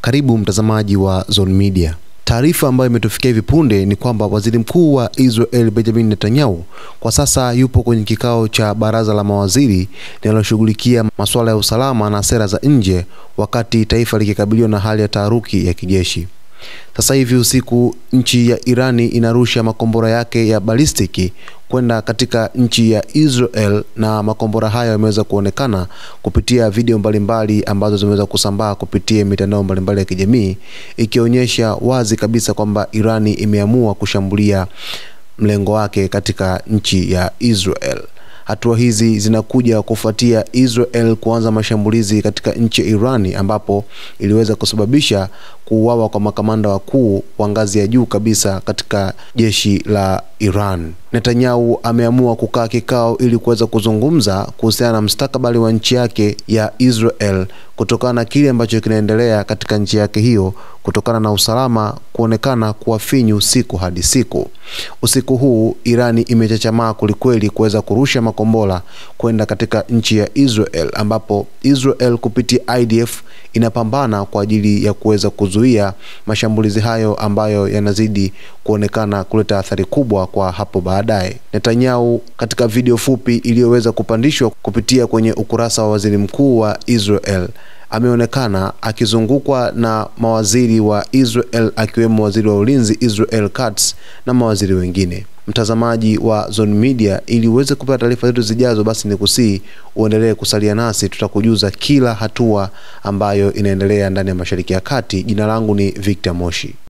Karibu mtazamaji wa Zone Media. Taarifa ambayo imetufikia hivi punde ni kwamba Waziri Mkuu wa Israel Benjamin Netanyahu kwa sasa yupo kwenye kikao cha baraza la mawaziri linaloshughulikia masuala ya usalama na sera za nje, wakati taifa likikabiliwa na hali ya taharuki ya kijeshi. Sasa hivi usiku nchi ya Irani inarusha makombora yake ya balistiki kwenda katika nchi ya Israel, na makombora hayo yameweza kuonekana kupitia video mbalimbali ambazo zimeweza kusambaa kupitia mitandao mbalimbali ya kijamii, ikionyesha wazi kabisa kwamba Irani imeamua kushambulia mlengo wake katika nchi ya Israel. Hatua hizi zinakuja kufuatia Israel kuanza mashambulizi katika nchi ya Irani, ambapo iliweza kusababisha kuuawa kwa makamanda wakuu wa ngazi ya juu kabisa katika jeshi la Iran. Netanyahu ameamua kukaa kikao ili kuweza kuzungumza kuhusiana na mustakabali wa nchi yake ya Israel, kutokana na kile ambacho kinaendelea katika nchi yake hiyo, kutokana na usalama kuonekana kuwa finyu siku hadi siku. Usiku huu Irani imechachamaa kulikweli kuweza kurusha makombora kwenda katika nchi ya Israel, ambapo Israel kupitia IDF inapambana kwa ajili ya kuweza kuzuia mashambulizi hayo ambayo yanazidi kuonekana kuleta athari kubwa kwa hapo baadaye. Netanyahu katika video fupi iliyoweza kupandishwa kupitia kwenye ukurasa wa Waziri Mkuu wa Israel ameonekana akizungukwa na mawaziri wa Israel, akiwemo waziri wa ulinzi Israel Katz na mawaziri wengine. Mtazamaji wa Zone Media, ili uweze kupata taarifa zetu zijazo, basi nikusii uendelee kusalia nasi. Tutakujuza kila hatua ambayo inaendelea ndani ya Mashariki ya Kati. Jina langu ni Victor Moshi.